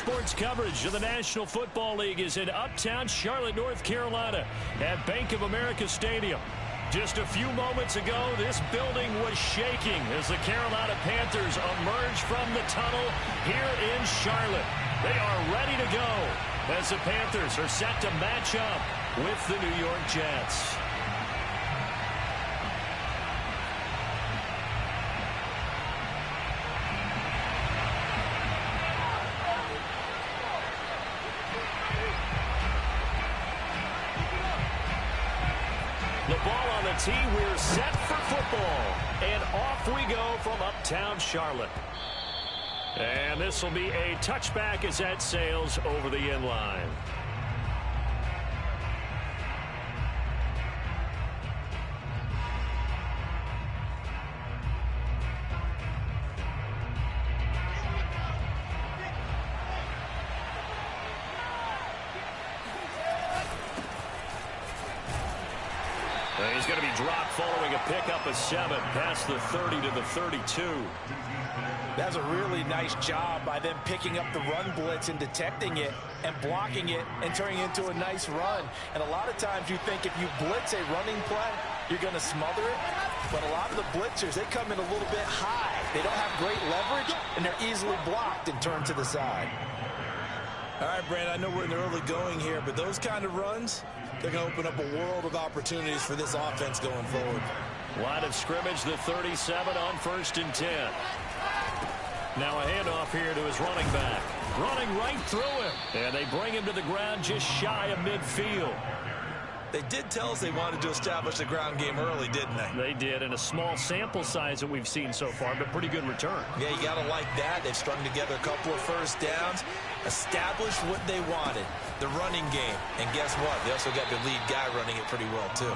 sports coverage of the National Football League is in uptown Charlotte, North Carolina at Bank of America Stadium. Just a few moments ago, this building was shaking as the Carolina Panthers emerge from the tunnel here in Charlotte. They are ready to go as the Panthers are set to match up with the New York Jets. The ball on the tee. We're set for football. And off we go from uptown Charlotte. And this will be a touchback as that sails over the end line. He's going to be dropped following a pickup of 7 past the 30 to the 32. That's a really nice job by them picking up the run blitz and detecting it and blocking it and turning it into a nice run. And a lot of times you think if you blitz a running play, you're going to smother it. But a lot of the blitzers, they come in a little bit high. They don't have great leverage, and they're easily blocked and turned to the side. All right, Brandon, I know we're in the early going here, but those kind of runs, they're going to open up a world of opportunities for this offense going forward. Line of scrimmage, the 37 on 1st and 10. Now a handoff here to his running back. Running right through him. And they bring him to the ground just shy of midfield. They did tell us they wanted to establish the ground game early, didn't they? They did, in a small sample size that we've seen so far, but pretty good return. Yeah, you got to like that. They've strung together a couple of first downs, established what they wanted, the running game. And guess what? They also got their lead guy running it pretty well, too.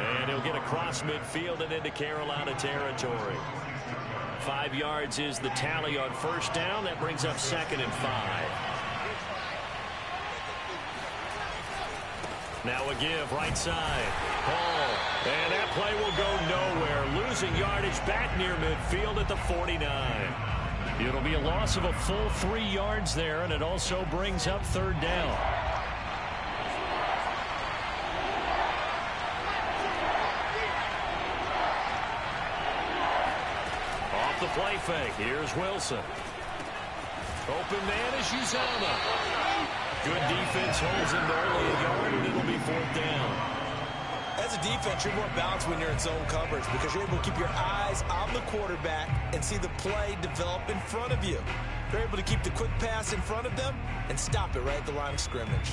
And he'll get across midfield and into Carolina territory. 5 yards is the tally on 1st down. That brings up 2nd and 5. Now a give right side. Hall. And that play will go nowhere. Losing yardage back near midfield at the 49. It'll be a loss of a full 3 yards there, and it also brings up 3rd down. Off the play fake. Here's Wilson. Open man is Uzomah. Good defense holds him to only a yard, and it'll be 4th down. As a defense, you're more balanced when you're in zone coverage because you're able to keep your eyes on the quarterback and see the play develop in front of you. You're able to keep the quick pass in front of them and stop it right at the line of scrimmage.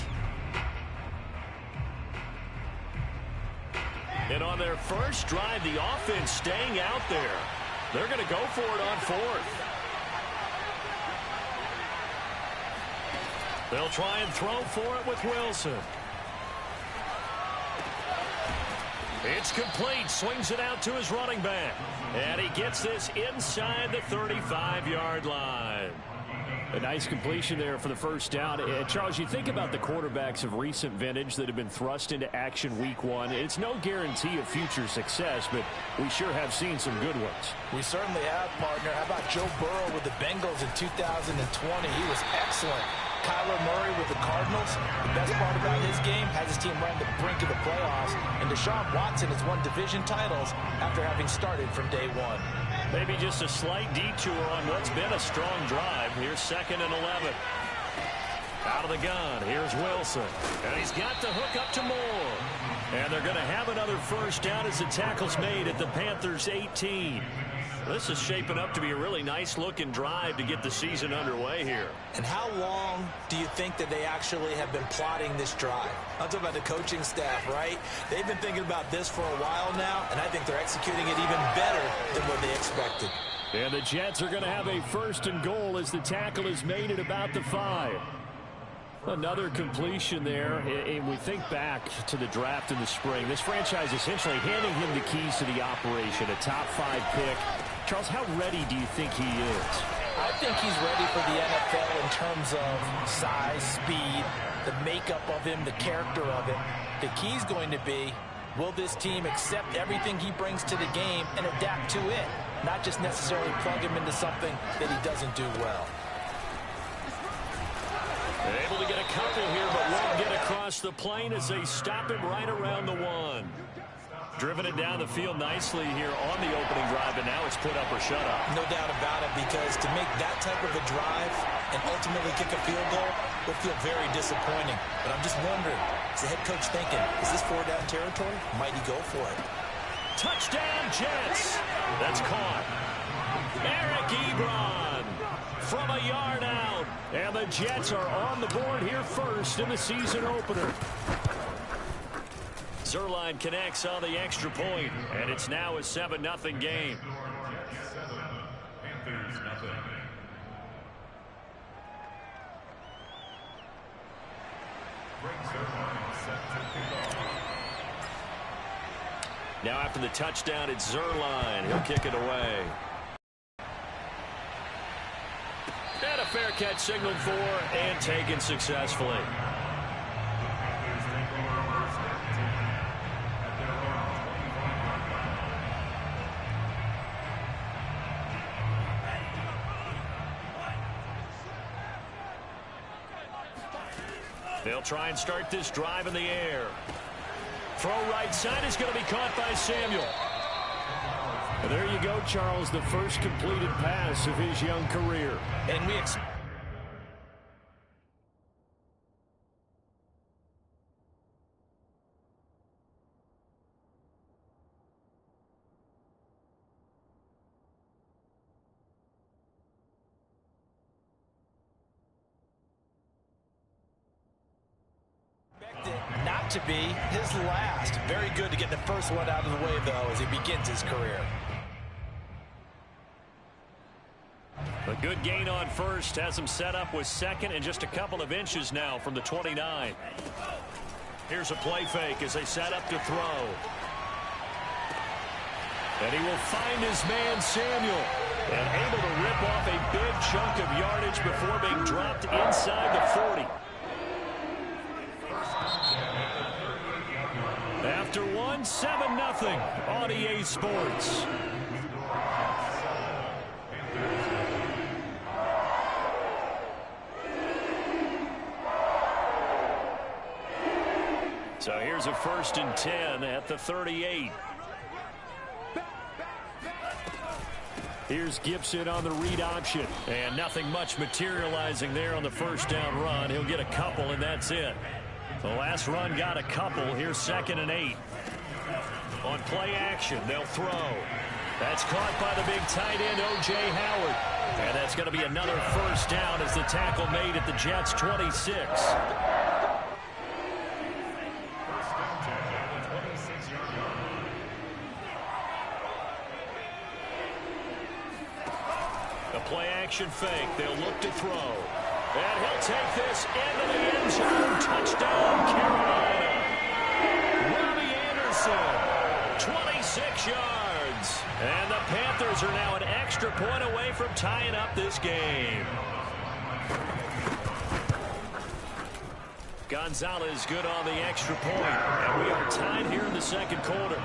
And on their first drive, the offense staying out there. They're going to go for it on 4th. They'll try and throw for it with Wilson. It's complete. Swings it out to his running back. And he gets this inside the 35-yard line. A nice completion there for the 1st down. Charles, you think about the quarterbacks of recent vintage that have been thrust into action week 1. It's no guarantee of future success, but we sure have seen some good ones. We certainly have, partner. How about Joe Burrow with the Bengals in 2020? He was excellent. Kyler Murray with the Cardinals. The best part about his game has his team right on the brink of the playoffs. And Deshaun Watson has won division titles after having started from day 1. Maybe just a slight detour on what's been a strong drive. Here's 2nd and 11. Out of the gun. Here's Wilson. And he's got the hook up to Moore. And they're going to have another 1st down as the tackle's made at the Panthers' 18. This is shaping up to be a really nice-looking drive to get the season underway here. And how long do you think that they actually have been plotting this drive? I'm talking about the coaching staff, right? They've been thinking about this for a while now, and I think they're executing it even better than what they expected. And the Jets are going to have a 1st and goal as the tackle is made at about the 5. Another completion there, and we think back to the draft in the spring. This franchise essentially handing him the keys to the operation, a top 5 pick. Charles, how ready do you think he is? I think he's ready for the NFL in terms of size, speed, the makeup of him, the character of it. The key's going to be, will this team accept everything he brings to the game and adapt to it, not just necessarily plug him into something that he doesn't do well. Able to get a couple here, but won't get across the plane as they stop him right around the 1. Driven it down the field nicely here on the opening drive, and now it's put up or shut up. No doubt about it, because to make that type of a drive and ultimately kick a field goal will feel very disappointing. But I'm just wondering, is the head coach thinking, is this 4-down territory? Might he go for it? Touchdown, Jets. That's caught. Eric Ebron from a yard out. And the Jets are on the board here first in the season opener. Zuerlein connects on the extra point, and it's now a 7-0 game. Now after the touchdown, it's Zuerlein. He'll kick it away. And a fair catch signaled for and taken successfully. They'll try and start this drive in the air. Throw right side is going to be caught by Samuel. And there you go, Charles, the first completed pass of his young career. And we not to be his last. Very good to get the first one out of the way, though, as he begins his career. A good gain on first has him set up with second and just a couple of inches now from the 29. Here's a play fake as they set up to throw. And he will find his man Samuel, and able to rip off a big chunk of yardage before being dropped inside the 40. After 7-0 on EA Sports. So here's a 1st and 10 at the 38. Here's Gibson on the read option. And nothing much materializing there on the first down run. He'll get a couple, and that's it. The last run got a couple. Here's 2nd and 8. On play action, they'll throw. That's caught by the big tight end, O.J. Howard. And that's going to be another first down as the tackle made at the Jets' 26. A play action fake. They'll look to throw. And he'll take this into the end zone. Touchdown, Carolina. Robbie Anderson, 26 yards. And the Panthers are now an extra point away from tying up this game. Gonzalez good on the extra point. And we are tied here in the second quarter.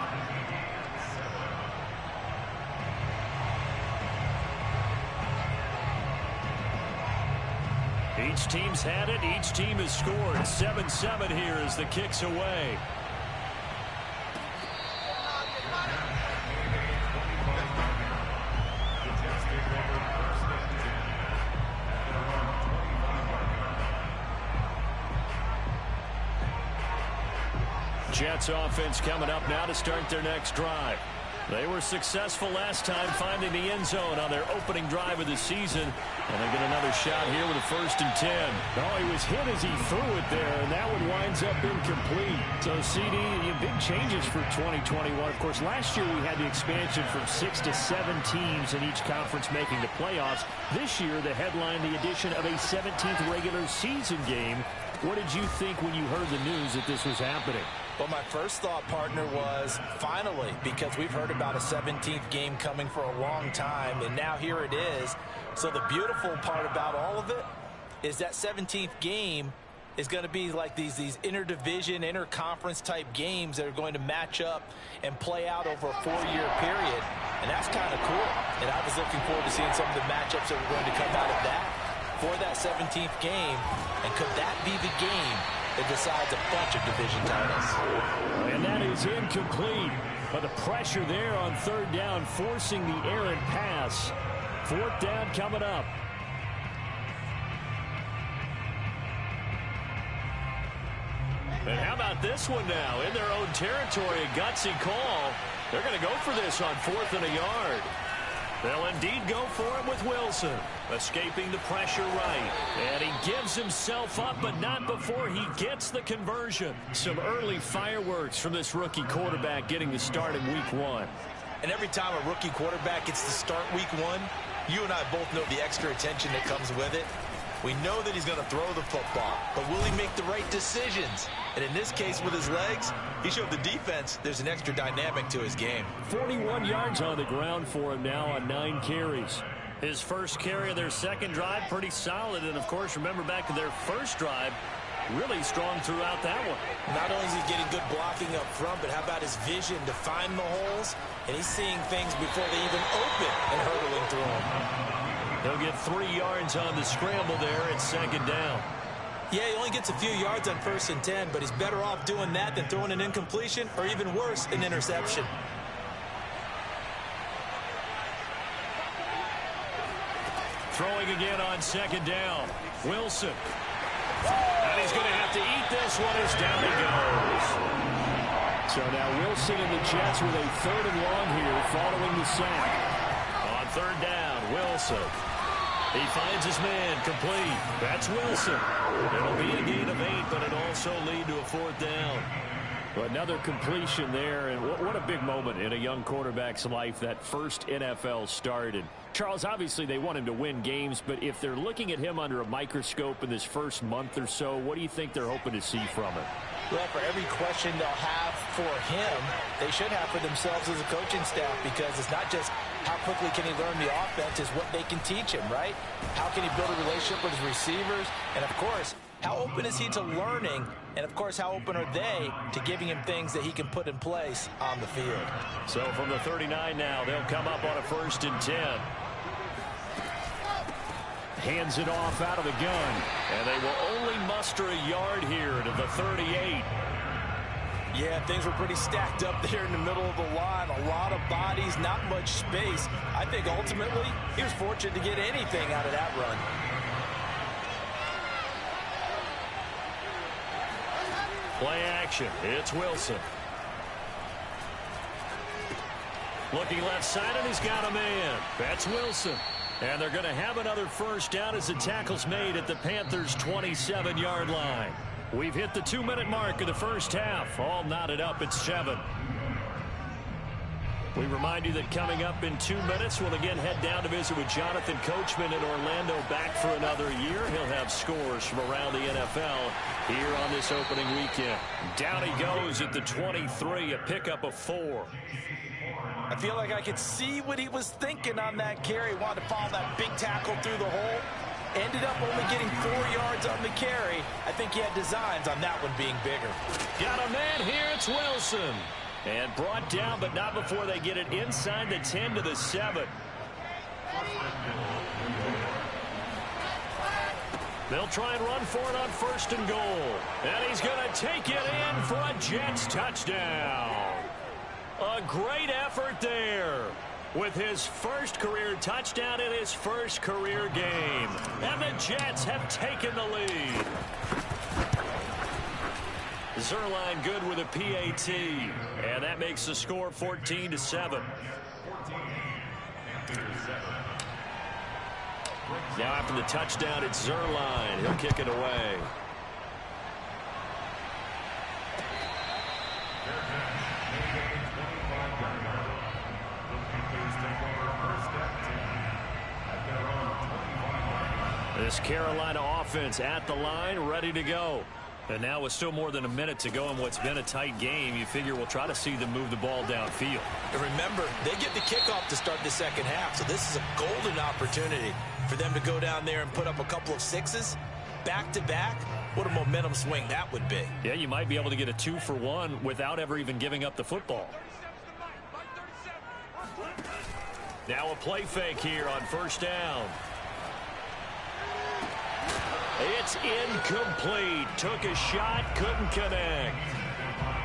Each team's had it. Each team has scored. 7-7 here as the kick's away. Jets offense coming up now to start their next drive. They were successful last time finding the end zone on their opening drive of the season. And they get another shot here with a 1st and 10. Oh, he was hit as he threw it there, and that one winds up incomplete. So, CD, big changes for 2021. Of course, last year we had the expansion from 6 to 7 teams in each conference making the playoffs. This year, the headline, the addition of a 17th regular season game. What did you think when you heard the news that this was happening? Well, my first thought, partner, was finally, because we've heard about a 17th game coming for a long time, and now here it is. So the beautiful part about all of it is that 17th game is going to be like these interdivision, interconference type games that are going to match up and play out over a 4-year period. And that's kind of cool. And I was looking forward to seeing some of the matchups that were going to come out of that. for that 17th game, and could that be the game that decides a bunch of division titles? And that is incomplete. But the pressure there on third down, forcing the errant pass. Fourth down coming up. And how about this one now? In their own territory, a gutsy call. They're going to go for this on 4th and a yard. They'll indeed go for it with Wilson. Escaping the pressure right. And he gives himself up, but not before he gets the conversion. Some early fireworks from this rookie quarterback getting the start in week 1. And every time a rookie quarterback gets to start week 1, you and I both know the extra attention that comes with it. We know that he's going to throw the football, but will he make the right decisions? And in this case, with his legs, he showed the defense there's an extra dynamic to his game. 41 yards on the ground for him now on 9 carries. His first carry of their second drive, pretty solid. And, of course, remember back to their first drive, really strong throughout that one. Not only is he getting good blocking up front, but how about his vision to find the holes? And he's seeing things before they even open and hurdling through them. He'll get 3 yards on the scramble there at second down. Yeah, he only gets a few yards on 1st and 10, but he's better off doing that than throwing an incompletion or even worse, an interception. Throwing again on second down. Wilson. And he's going to have to eat this one as down he goes. So now Wilson and the Jets with a 3rd and long here following the sack. On 3rd down, Wilson. He finds his man complete. That's Wilson. It'll be a gain of 8, but it'll also lead to a 4th down. Another completion there, and what a big moment in a young quarterback's life, that first NFL start. And Charles, obviously they want him to win games, but if they're looking at him under a microscope in this first month or so, what do you think they're hoping to see from him? Well, for every question they'll have for him, they should have for themselves as a coaching staff, because it's not just how quickly can he learn the offense, it's what they can teach him, right? How can he build a relationship with his receivers? And, of course, how open is he to learning? And, of course, how open are they to giving him things that he can put in place on the field? So from the 39 now, they'll come up on a 1st and 10. Hands it off out of the gun. And they will only muster a yard here to the 38. Yeah, things were pretty stacked up there in the middle of the line. A lot of bodies, not much space. I think ultimately he was fortunate to get anything out of that run. Play action. It's Wilson. Looking left side, and he's got a man. That's Wilson. And they're going to have another first down as the tackle's made at the Panthers' 27-yard line. We've hit the 2-minute mark of the first half. All knotted up at 7. We remind you that coming up in 2 minutes, we'll again head down to visit with Jonathan Coachman in Orlando, back for another year. He'll have scores from around the NFL here on this opening weekend. Down he goes at the 23, a pickup of 4. I feel like I could see what he was thinking on that carry. Wanted to follow that big tackle through the hole. Ended up only getting 4 yards on the carry. I think he had designs on that one being bigger. Got a man here. It's Wilson. And brought down, but not before they get it inside the 10 to the 7. They'll try and run for it on 1st and goal. And he's going to take it in for a Jets touchdown. A great effort there with his first career touchdown in his first career game. And the Jets have taken the lead. Zuerlein good with a PAT. And that makes the score 14-7. Now after the touchdown, it's Zuerlein. He'll kick it away. This Carolina offense at the line, ready to go. And now with still more than a minute to go in what's been a tight game, you figure we'll try to see them move the ball downfield. And remember, they get the kickoff to start the second half, so this is a golden opportunity for them to go down there and put up a couple of 6s back-to-back. What a momentum swing that would be. Yeah, you might be able to get a 2-for-1 without ever even giving up the football. Now a play fake here on 1st down. It's incomplete. Took a shot, couldn't connect.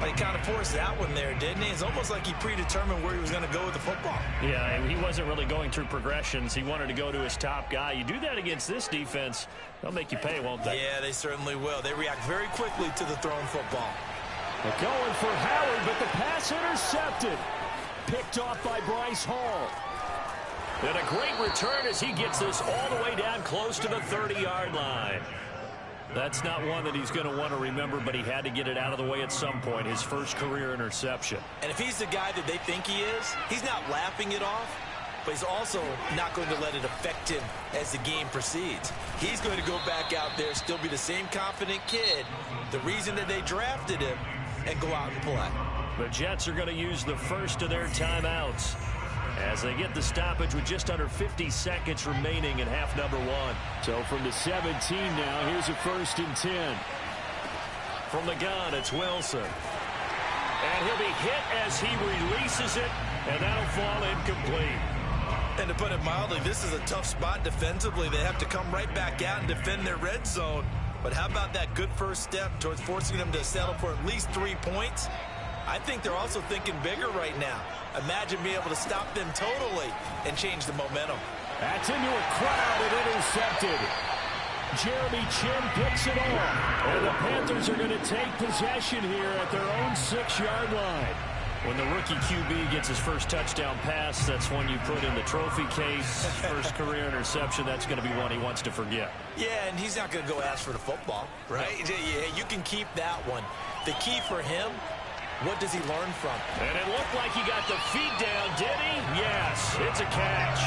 He kind of forced that one there, didn't he? It's almost like he predetermined where he was going to go with the football. Yeah, he wasn't really going through progressions. He wanted to go to his top guy. You do that against this defense, they'll make you pay, won't they? Yeah, they certainly will. They react very quickly to the thrown football. They're going for Howard, but the pass intercepted. Picked off by Bryce Hall. And a great return as he gets this all the way down close to the 30-yard line. That's not one that he's going to want to remember, but he had to get it out of the way at some point, his first career interception. And if he's the guy that they think he is, he's not laughing it off, but he's also not going to let it affect him as the game proceeds. He's going to go back out there, still be the same confident kid, the reason that they drafted him, and go out and play. The Jets are going to use the first of their timeouts as they get the stoppage with just under 50 seconds remaining in half number one. So from the 17 now, here's a 1st and 10. From the gun, it's Wilson. And he'll be hit as he releases it, and that'll fall incomplete. And to put it mildly, this is a tough spot defensively. They have to come right back out and defend their red zone. But how about that good first step towards forcing them to settle for at least 3 points? I think they're also thinking bigger right now. Imagine being able to stop them totally and change the momentum. That's into a crowd and intercepted. Jeremy Chinn picks it off. And the Panthers are going to take possession here at their own 6-yard line. When the rookie QB gets his first touchdown pass, that's one you put in the trophy case. First career interception, that's going to be one he wants to forget. Yeah, and he's not going to go ask for the football, right? No. Yeah, you can keep that one. The key for him, what does he learn from? And it looked like he got the feet down, did he? Yes, it's a catch.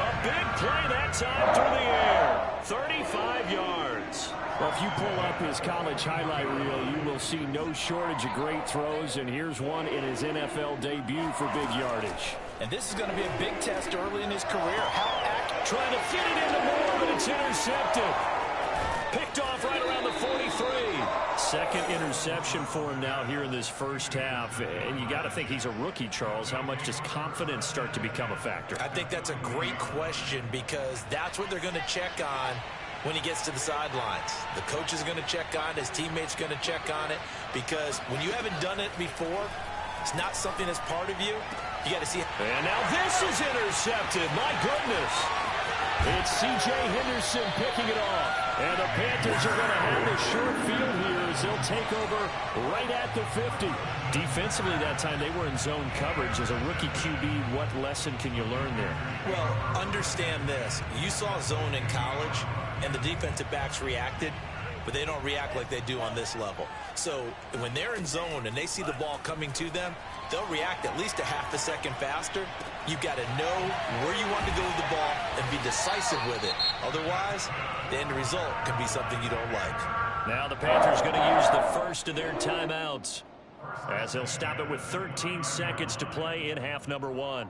A big play that time through the air. 35 yards. Well, if you pull up his college highlight reel, you will see no shortage of great throws, and here's one in his NFL debut for big yardage. And this is going to be a big test early in his career. How accurate. Trying to fit it into Moore, but it's intercepted. Picked off right around the 43. Second interception for him now here in this first half. And you got to think he's a rookie, Charles. How much does confidence start to become a factor? I think that's a great question because that's what they're going to check on when he gets to the sidelines. The coach is going to check on it. His teammates are going to check on it because when you haven't done it before, it's not something that's part of you. You got to see it. And now this is intercepted. My goodness. It's C.J. Henderson picking it off. And the Panthers are going to have the short field here as they'll take over right at the 50. Defensively that time, they were in zone coverage. As a rookie QB, what lesson can you learn there? Well, understand this. You saw zone in college, and the defensive backs reacted, but they don't react like they do on this level. So when they're in zone and they see the ball coming to them, they'll react at least a half a second faster. You've got to know where you want to go with the ball and be decisive with it. Otherwise, the end result can be something you don't like. Now the Panthers going to use the first of their timeouts as they'll stop it with 13 seconds to play in half number one.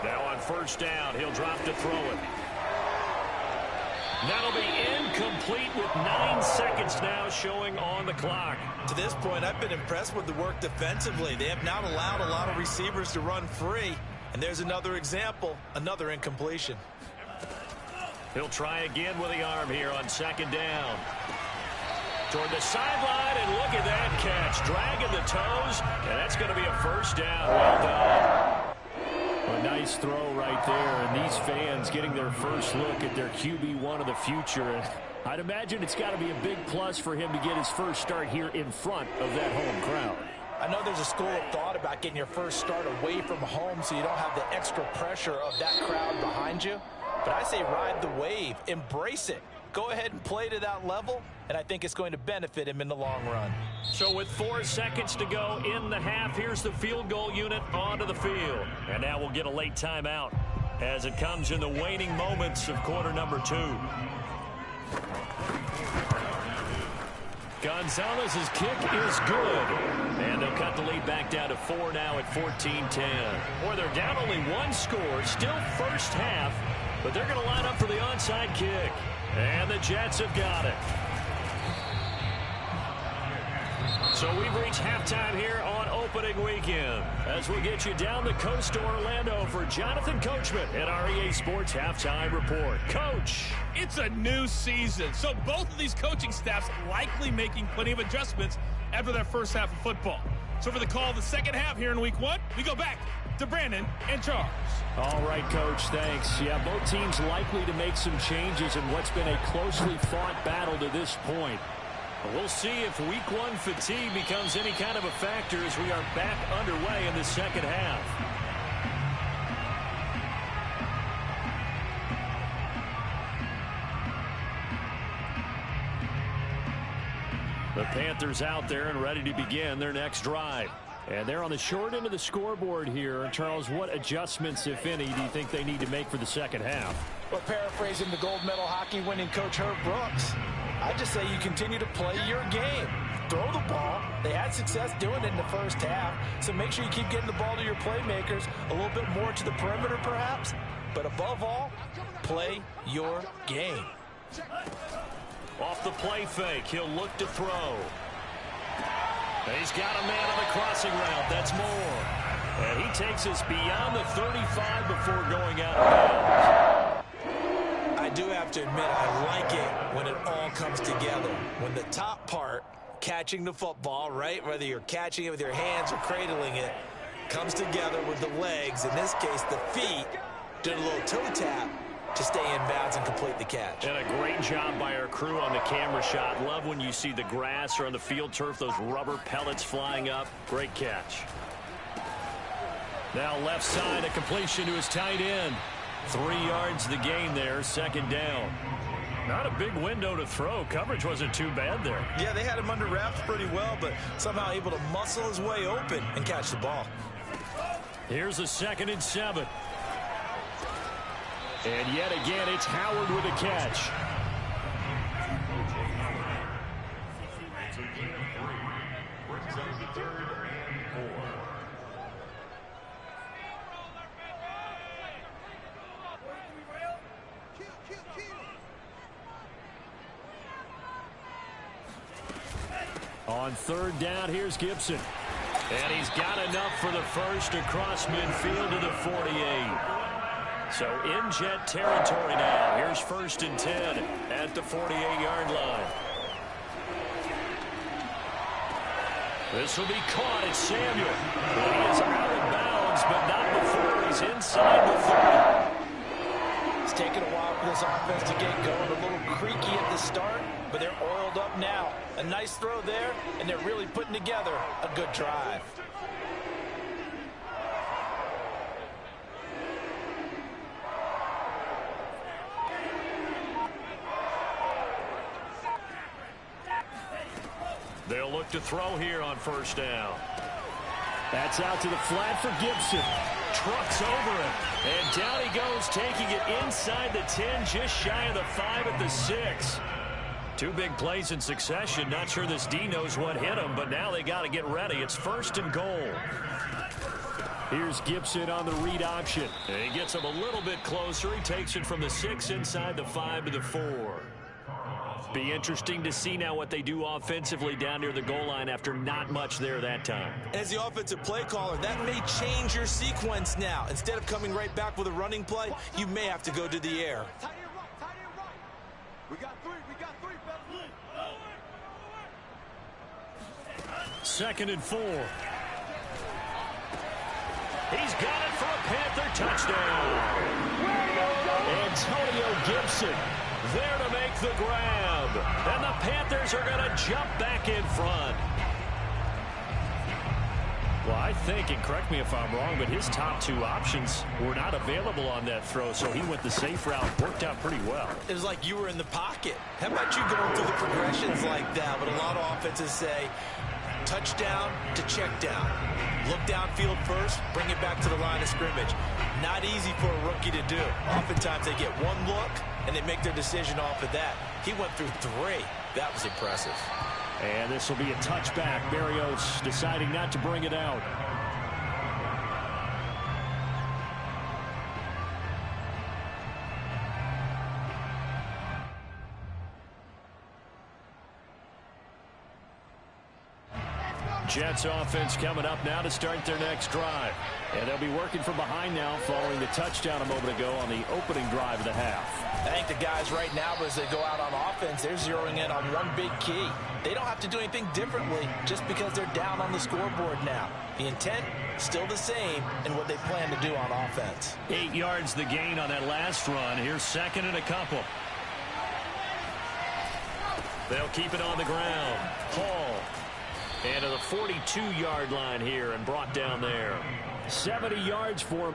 Now on first down, he'll drop to throw it. That'll be incomplete with 9 seconds now showing on the clock. To this point, I've been impressed with the work defensively. They have not allowed a lot of receivers to run free. And there's another example, another incompletion. He'll try again with the arm here on second down. Toward the sideline, and look at that catch. Dragging the toes, and that's going to be a first down. Well done. A nice throw right there, and these fans getting their first look at their QB1 of the future. And I'd imagine it's got to be a big plus for him to get his first start here in front of that home crowd. I know there's a school of thought about getting your first start away from home so you don't have the extra pressure of that crowd behind you. But I say ride the wave, embrace it. Go ahead and play to that level, and I think it's going to benefit him in the long run. So with 4 seconds to go in the half, here's the field goal unit onto the field. And now we'll get a late timeout as it comes in the waning moments of quarter number 2. Gonzalez's kick is good. And they'll cut the lead back down to 4 now at 14-10. Or they're down only 1 score, still first half, but they're going to line up for the onside kick. And the Jets have got it. So we've reached halftime here on opening weekend as we get you down the coast to Orlando for Jonathan Coachman at our EA Sports Halftime Report. Coach. It's a new season, so both of these coaching staffs likely making plenty of adjustments after their first half of football. So for the call of the second half here in week one, we go back to Brandon and Charles. All right, Coach, thanks. Yeah, both teams likely to make some changes in what's been a closely fought battle to this point. We'll see if week one fatigue becomes any kind of a factor as we are back underway in the second half. The Panthers out there and ready to begin their next drive. And they're on the short end of the scoreboard here. Charles, what adjustments, if any, do you think they need to make for the second half? Well, paraphrasing the gold medal hockey winning coach Herb Brooks, I just say you continue to play your game. Throw the ball. They had success doing it in the first half, so make sure you keep getting the ball to your playmakers, a little bit more to the perimeter perhaps, but above all, play your game. Off the play fake, he'll look to throw. He's got a man on the crossing route. That's Moore. And he takes us beyond the 35 before going out of bounds. I do have to admit, I like it when it all comes together. When the top part, catching the football, right, whether you're catching it with your hands or cradling it, comes together with the legs, in this case the feet, did a little toe tap to stay in bounds and complete the catch. And a great job by our crew on the camera shot. Love when you see the grass or on the field turf, those rubber pellets flying up. Great catch. Now left side, a completion to his tight end. 3 yards the gain there, second down. Not a big window to throw. Coverage wasn't too bad there. Yeah, they had him under wraps pretty well, but somehow able to muscle his way open and catch the ball. Here's a 2nd and 7. And yet again, it's Howard with a catch. On 3rd down, here's Gibson. And he's got enough for the first across midfield to the 48. So in Jet territory now. Here's 1st and 10 at the 48-yard line. This will be caught. It's Samuel. He is out of bounds, but not before he's inside the 30. It's taken a while for this offense to get going. A little creaky at the start, but they're oiled up now. A nice throw there, and they're really putting together a good drive. They'll look to throw here on 1st down. That's out to the flat for Gibson. Trucks over him. And down he goes, taking it inside the 10, just shy of the 5 at the 6. 2 big plays in succession. Not sure this D knows what hit him, but now they got to get ready. It's 1st and goal. Here's Gibson on the read option. And he gets him a little bit closer. He takes it from the 6 inside the 5 to the 4. Be interesting to see now what they do offensively down near the goal line after not much there that time. As the offensive play caller, that may change your sequence now. Instead of coming right back with a running play, you may have to go to the air. We got 3. 2nd and 4. He's got it for a Panther touchdown. Antonio Gibson there to make the grab. And the Panthers are going to jump back in front. Well, I think, and correct me if I'm wrong, but his top 2 options were not available on that throw, so he went the safe route. Worked out pretty well. It was like you were in the pocket. How about you going through the progressions like that? But a lot of offenses say touchdown to check down. Look downfield first, bring it back to the line of scrimmage. Not easy for a rookie to do. Oftentimes they get one look, and they make their decision off of that. He went through 3. That was impressive. And this will be a touchback. Berrios deciding not to bring it out. Jets offense coming up now to start their next drive. And they'll be working from behind now following the touchdown a moment ago on the opening drive of the half. I think the guys right now, as they go out on offense, they're zeroing in on one big key. They don't have to do anything differently just because they're down on the scoreboard now. The intent, still the same in what they plan to do on offense. 8 yards the gain on that last run. Here's second and a couple. They'll keep it on the ground. Hall. And to the 42-yard line here and brought down there. 70 yards for him.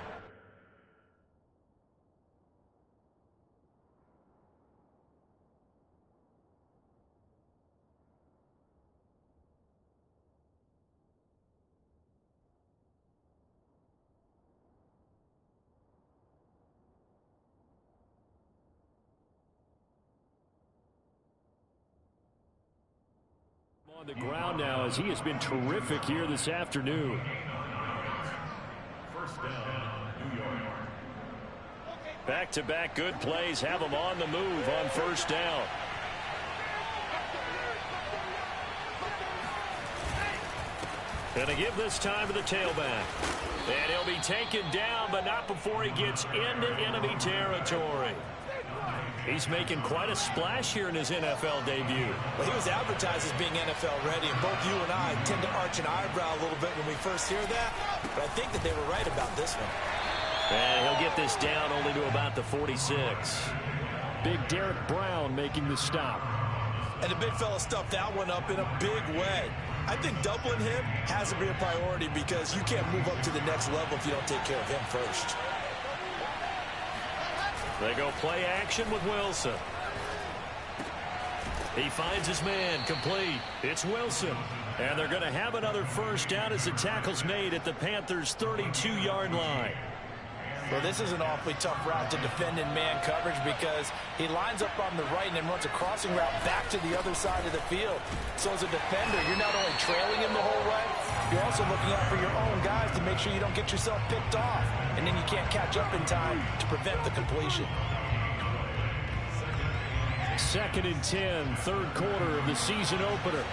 On the ground now as he has been terrific here this afternoon. First down, New York. Back-to-back good plays have him on the move on first down. Gonna give this time to the tailback. And he'll be taken down, but not before he gets into enemy territory. He's making quite a splash here in his NFL debut. Well, he was advertised as being NFL ready, and both you and I tend to arch an eyebrow a little bit when we first hear that, but I think that they were right about this one. And he'll get this down only to about the 46. Big Derek Brown making the stop. And the big fella stuffed that one up in a big way. I think doubling him has to be a priority because you can't move up to the next level if you don't take care of him first. They go play action with Wilson. He finds his man complete. It's Wilson. And they're going to have another first down as the tackle's made at the Panthers' 32-yard line. Well, this is an awfully tough route to defend in man coverage because he lines up on the right and then runs a crossing route back to the other side of the field. So as a defender, you're not only trailing him the whole way, you're also looking out for your own guys to make sure you don't get yourself picked off. And then you can't catch up in time to prevent the completion. 2nd and 10, third quarter of the season opener.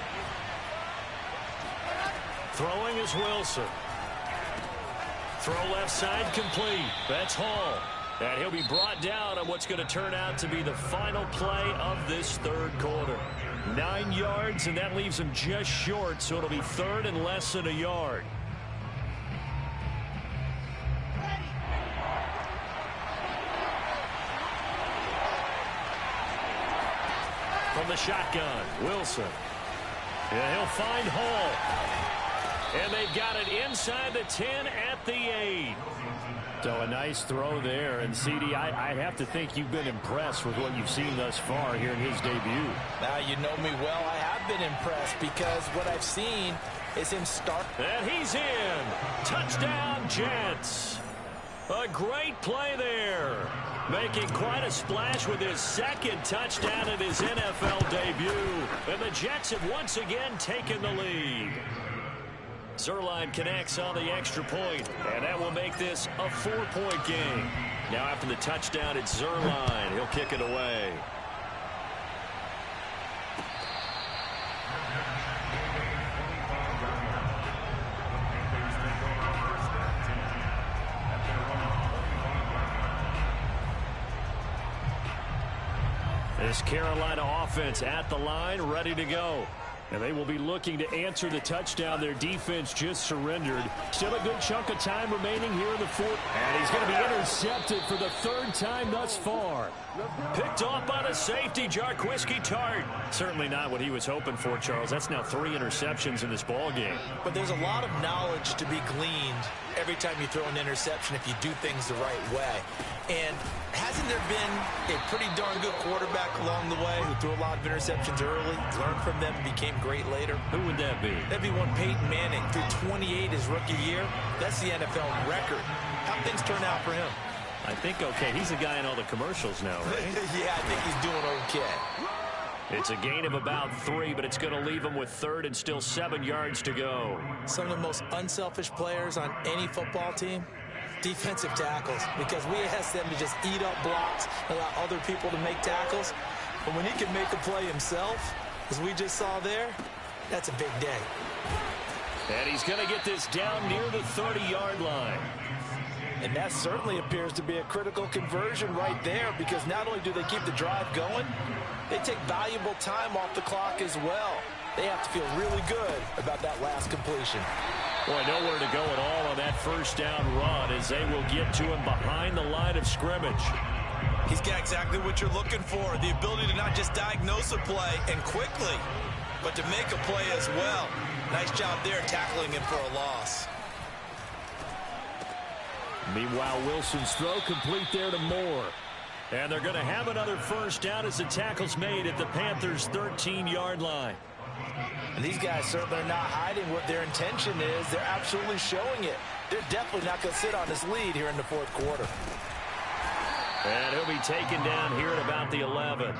Throwing is Wilson. Throw left side complete. That's Hall. And he'll be brought down on what's going to turn out to be the final play of this third quarter. 9 yards, and that leaves him just short, so it'll be third and less than a yard. From the shotgun, Wilson. And he'll find Hall. And they've got it inside the 10 at the 8. So a nice throw there. And, CD, I have to think you've been impressed with what you've seen thus far here in his debut. Now, you know me well. I have been impressed because what I've seen is him start. And he's in. Touchdown, Jets. A great play there. Making quite a splash with his second touchdown in his NFL debut. And the Jets have once again taken the lead. Zuerlein connects on the extra point, and that will make this a 4-point game. Now after the touchdown, it's Zuerlein. He'll kick it away. This Carolina offense at the line, ready to go. And they will be looking to answer the touchdown. Their defense just surrendered. Still a good chunk of time remaining here in the fourth. And he's going to be intercepted for the third time thus far. Picked off by the safety, Jarquiski Tart. Certainly not what he was hoping for, Charles. That's now 3 interceptions in this ball game. But there's a lot of knowledge to be gleaned every time you throw an interception if you do things the right way. And hasn't there been a pretty darn good quarterback along the way who threw a lot of interceptions early, learned from them, and became great later? Who would that be? That'd be one Peyton Manning. Threw 28 his rookie year. That's the NFL record. How'd things turn out for him? I think okay. He's the guy in all the commercials now, right? Yeah, I think he's doing okay. It's a gain of about 3, but it's going to leave him with third and still 7 yards to go. Some of the most unselfish players on any football team, defensive tackles, because we ask them to just eat up blocks, allow other people to make tackles. But when he can make a play himself, as we just saw there, that's a big day. And he's going to get this down near the 30-yard line. And that certainly appears to be a critical conversion right there, because not only do they keep the drive going, they take valuable time off the clock as well. They have to feel really good about that last completion. Boy, nowhere to go at all on that first down run as they will get to him behind the line of scrimmage. He's got exactly what you're looking for, the ability to not just diagnose a play and quickly, but to make a play as well. Nice job there tackling him for a loss. Meanwhile, Wilson's throw complete there to Moore. And they're going to have another first down as the tackle's made at the Panthers' 13-yard line. And these guys certainly are not hiding what their intention is. They're absolutely showing it. They're definitely not going to sit on this lead here in the fourth quarter. And he'll be taken down here at about the 11.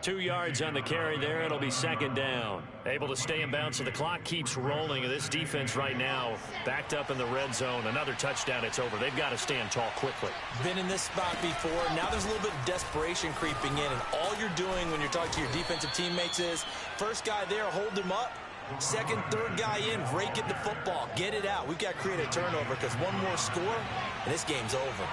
2 yards on the carry there. It'll be second down. Able to stay in bounds, so the clock keeps rolling. And this defense right now backed up in the red zone. Another touchdown, it's over. They've got to stand tall quickly. Been in this spot before. Now there's a little bit of desperation creeping in. And all you're doing when you're talking to your defensive teammates is, first guy there, hold him up. Second, third guy in, rake at the football. Get it out. We've got to create a turnover, because one more score, and this game's over.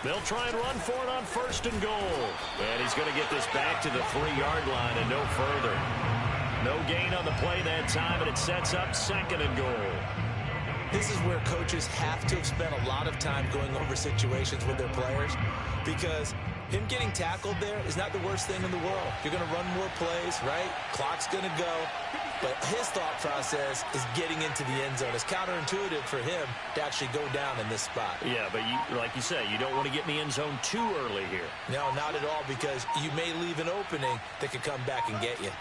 They'll try and run for it on first and goal. And he's going to get this back to the 3-yard line and no further. No gain on the play that time, and it sets up second and goal. This is where coaches have to have spent a lot of time going over situations with their players, because him getting tackled there is not the worst thing in the world. You're going to run more plays, right? Clock's going to go. But his thought process is getting into the end zone. It's counterintuitive for him to actually go down in this spot. Yeah, but like you say, you don't want to get in the end zone too early here. No, not at all, because you may leave an opening that could come back and get you.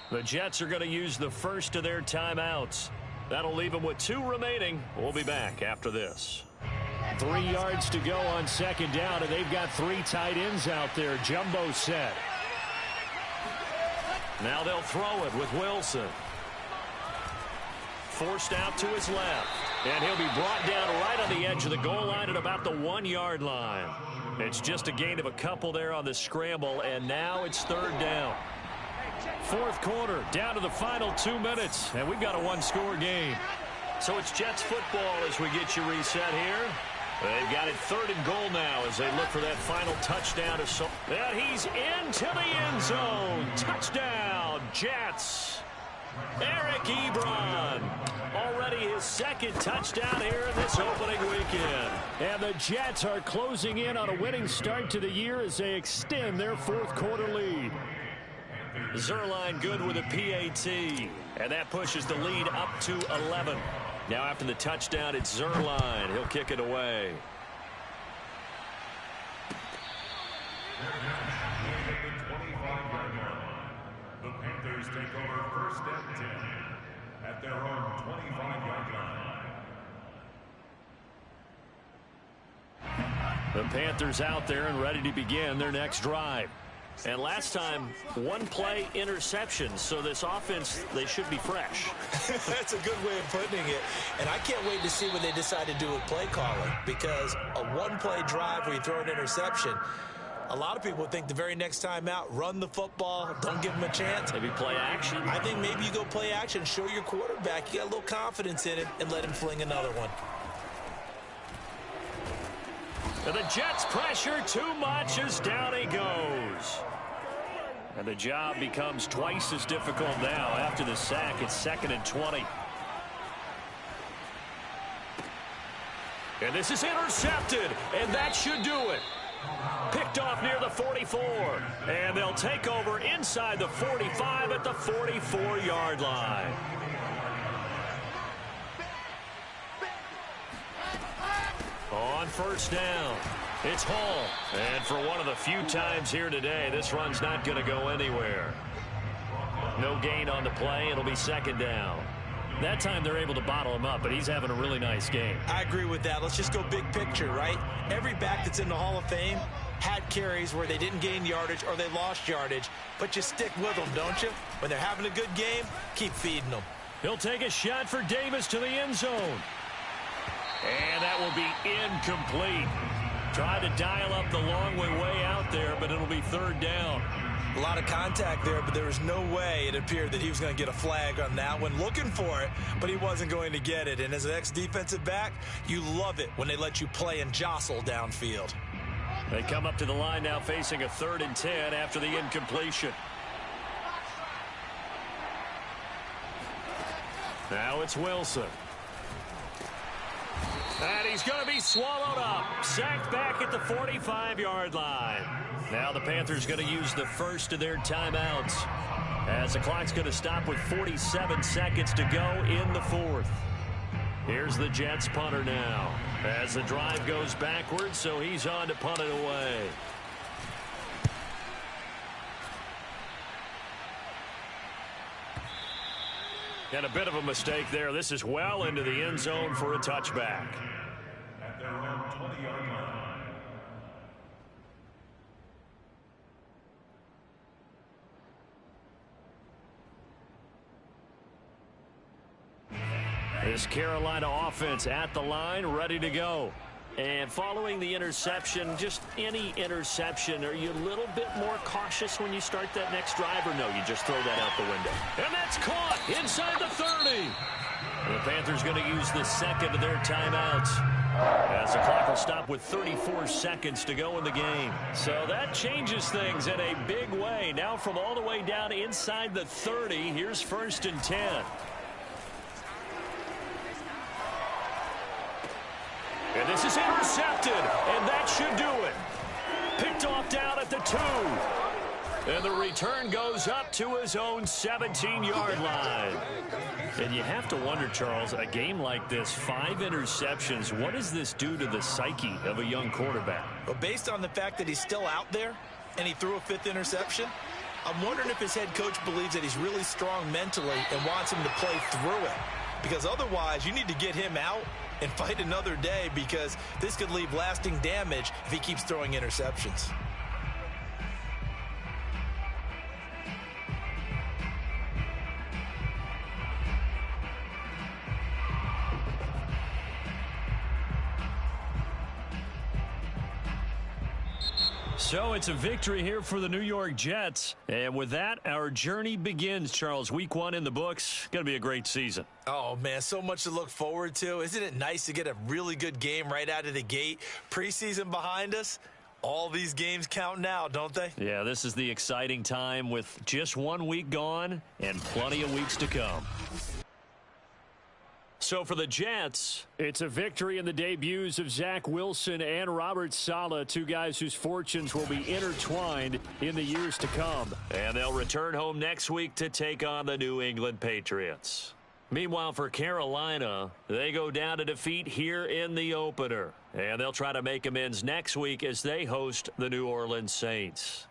The Jets are going to use the first of their timeouts. That'll leave them with 2 remaining. We'll be back after this. 3 yards to go on second down, and they've got 3 tight ends out there. Jumbo set. Now they'll throw it with Wilson. Forced out to his left. And he'll be brought down right on the edge of the goal line at about the 1-yard line. It's just a gain of a couple there on the scramble, and now it's third down. Fourth quarter, down to the final 2 minutes, and we've got a 1-score game. So it's Jets football as we get you reset here. They've got it third and goal now as they look for that final touchdown. And he's into the end zone. Touchdown, Jets. Eric Ebron. Already his second touchdown here in this opening weekend. And the Jets are closing in on a winning start to the year as they extend their fourth quarter lead. Zuerlein good with a PAT. And that pushes the lead up to 11. Now after the touchdown, it's Zuerlein. He'll kick it away. The Panthers take over first and 10 at their own 25-yard line. The Panthers out there and ready to begin their next drive. And last time, 1-play interception. So this offense, they should be fresh. That's a good way of putting it. And I can't wait to see what they decide to do with play calling, because a 1-play drive where you throw an interception, a lot of people think the very next time out, run the football, don't give them a chance. Maybe play action. I think maybe you go play action, show your quarterback you got a little confidence in him, and let him fling another one. And the Jets pressure too much as down he goes. And the job becomes twice as difficult now. After the sack, it's second and 20. And this is intercepted, and that should do it. Picked off near the 44. And they'll take over inside the 45 at the 44-yard line. On first down, it's Hall. And for one of the few times here today, this run's not going to go anywhere. No gain on the play. It'll be second down. That time they're able to bottle him up, but he's having a really nice game. I agree with that. Let's just go big picture, right? Every back that's in the Hall of Fame had carries where they didn't gain yardage or they lost yardage, but you stick with them, don't you? When they're having a good game, keep feeding them. He'll take a shot for Davis to the end zone. And that will be incomplete. Tried to dial up the long way out there, but it'll be third down. A lot of contact there, but there was no way it appeared that he was going to get a flag on that one. Looking for it, but he wasn't going to get it. And as an ex-defensive back, you love it when they let you play and jostle downfield. They come up to the line now facing a 3rd and 10 after the incompletion. Now it's Wilson. And he's going to be swallowed up. Sacked back at the 45-yard line. Now the Panthers going to use the first of their timeouts, as the clock's going to stop with 47 seconds to go in the 4th. Here's the Jets punter now, as the drive goes backwards, so he's on to punt it away. And a bit of a mistake there. This is well into the end zone for a touchback. At their own 20-yard line. This Carolina offense at the line, ready to go. And following the interception, just any interception, are you a little bit more cautious when you start that next drive, or no, you just throw that out the window? And that's caught inside the 30. And the Panthers going to use the second of their timeouts, as the clock will stop with 34 seconds to go in the game. So that changes things in a big way. Now from all the way down inside the 30, here's 1st and 10. And this is intercepted, and that should do it. Picked off down at the 2. And the return goes up to his own 17-yard line. And you have to wonder, Charles, a game like this, 5 interceptions, what does this do to the psyche of a young quarterback? But based on the fact that he's still out there and he threw a 5th interception, I'm wondering if his head coach believes that he's really strong mentally and wants him to play through it. Because otherwise, you need to get him out and fight another day, because this could leave lasting damage if he keeps throwing interceptions. So it's a victory here for the New York Jets. And with that, our journey begins, Charles. Week 1 in the books. Going to be a great season. Oh, man, so much to look forward to. Isn't it nice to get a really good game right out of the gate? Preseason behind us. All these games count now, don't they? Yeah, this is the exciting time with just 1 week gone and plenty of weeks to come. So for the Jets, it's a victory in the debuts of Zach Wilson and Robert Saleh, 2 guys whose fortunes will be intertwined in the years to come. And they'll return home next week to take on the New England Patriots. Meanwhile, for Carolina, they go down to defeat here in the opener. And they'll try to make amends next week as they host the New Orleans Saints.